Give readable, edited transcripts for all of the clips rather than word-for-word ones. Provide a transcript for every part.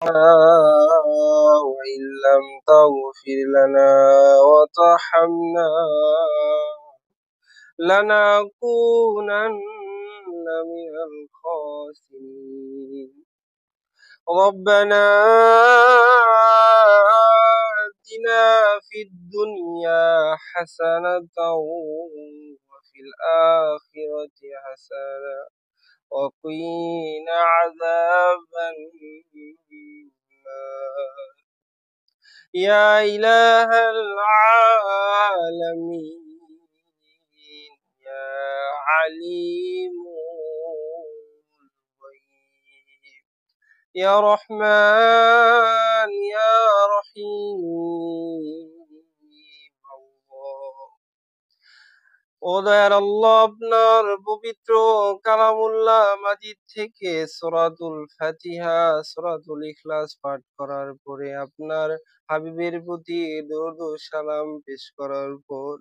وإن لم تغفر لنا وترحمنا لنكونن من الخاسرين. ربنا آتنا في الدنيا حسنة وفي الآخرة حسنة وقنا عذاب النار يا إله العالمين يا عليم الغيب يا رحمن يا رحيم الله। ও দয়ার আল্লাহ, আপনার পবিত্র কালামুল্লাহ মাজিদ থেকে সূরাতুল ফাতিহা, সূরাতুল ইখলাস পাঠ করার পরে আপনার হাবিবের প্রতি দরুদ ও সালাম পেশ করার পর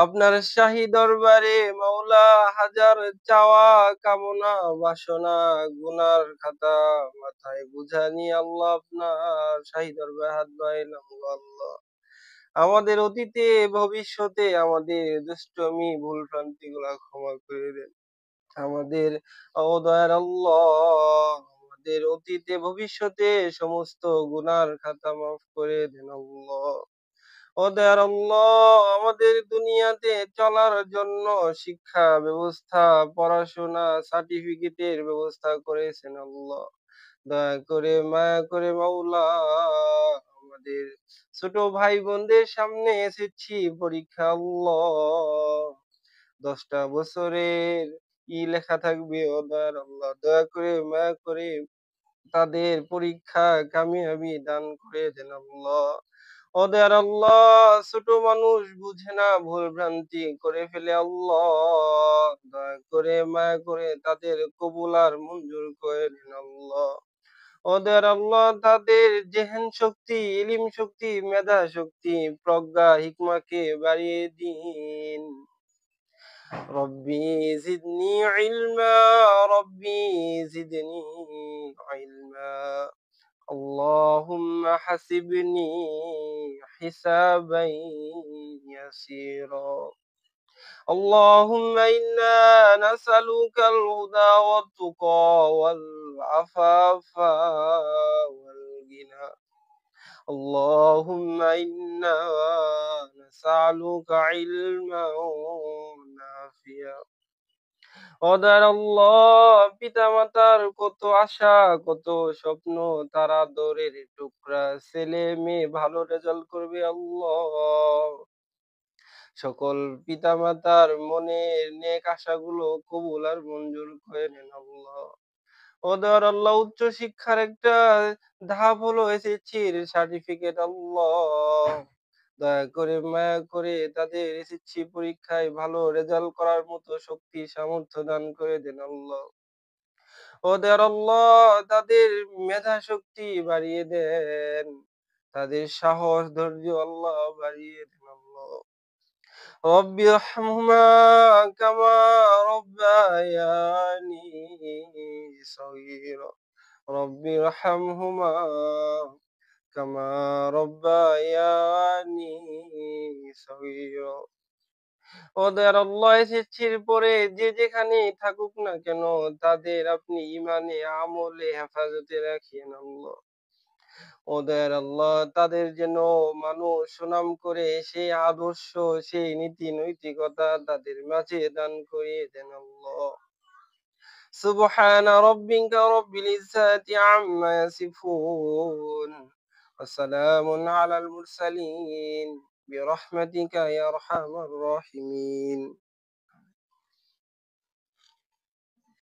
আপনার শাহী দরবারে মাওলা হাজার চাওয়া কামনা বাসনা গুনার খাতা মাথায় বোঝা নিয়ে আল্লাহ আপনার শাহী দরবারে হাত বাড়াইলাম গো আল্লাহ। আমাদের অতীতে ভবিষ্যতে আমাদের দুষ্টমি ভুল ভ্রান্তি গুলা ক্ষমা করে দেন। আমাদের ও দয়ার আল্লাহ, আমাদের অতীতে ভবিষ্যতে সমস্ত গুনার খাতা মাফ করে দেন আল্লাহ। ও দয়ার আল্লাহ, আমাদের দুনিয়াতে চলার জন্য শিক্ষা ব্যবস্থা, পড়াশোনা, সার্টিফিকেটের ব্যবস্থা করেছেন আল্লাহ। দয়া করে মায়া করে মাওলা, আমাদের ছোট ভাই বোনদের সামনে এসেছি পরীক্ষা আল্লাহ। 10টা বছরের লেখা থাকবে ও দয়ার আল্লাহ, দয়া করে মায়া করে তাদের পরীক্ষা কামিয়াবি দান করে দেন আল্লাহ। ও দয়ার আল্লাহ, ছোট মানুষ বুঝে না, ভুল ভ্রান্তি করে ফেলে আল্লাহ। দয়া করে মায়া করে তাদের কবুল আর মঞ্জুর করে নেন আল্লাহ। ও দয়ার আল্লাহ, তাদের জেহেন শক্তি, ইলিম শক্তি, মেধা শক্তি, প্রজ্ঞা, হিকমাকে বাড়িয়ে দিন। ربي زدني علما ربي زدني علما اللهم حسبني حسابا يسيرا اللهم إنا نسألك الهدى والتقى والعفاف والغنى اللهم إنا نسألك علما نافعا। ও দয়ার আল্লাহ, পিতা মাতার কত আশা, কত স্বপ্ন, তারা দরের টুকরা ছেলে মেয়ে ভালো রেজাল্ট করবে আল্লাহ। সকল পিতা মাতার মনের নেক আশাগুলো কবুল আর মঞ্জুর করে নেন আল্লাহ। ও দয়ার আল্লাহ, উচ্চ শিক্ষার একটা ধাপ হলো এসএসসির সার্টিফিকেট আল্লাহ। দয়া করে মায়া করে তাদের এসএসসি পরীক্ষায় ভালো রেজাল্ট করার মতো শক্তি সামর্থ্য দান করে দেন আল্লাহ। ও দয়ার আল্লাহ, তাদের মেধা শক্তি বাড়িয়ে দেন, তাদের সাহস ধৈর্য আল্লাহ বাড়িয়ে দেন আল্লাহ। رب ارحمهما كما ربياني صغيرا رب ارحمهما كما ربياني صغيرا। ও দয়ার আল্লাহ, এসেছির পরে যে যেখানেই থাকুক না কেন তাদের আপনি ইমানে আমলে হেফাজতে রাখিয়েন আল্লাহ। ও দয়ার আল্লাহ, তাদের যেন মানুষ সুনাম করে সেই আদর্শ, সেই নীতি নৈতিকতা তাদের মাঝে দান করিয়ে দেন আল্লাহ। সুবহান রাব্বিকা রাব্বিল ইজ্জাতি আম্মা ইয়াসিফুন ওয়া সালামুন আলাল মুরসালিন বিরহমাতিকা ইয়া আরহামার রাহিমিন।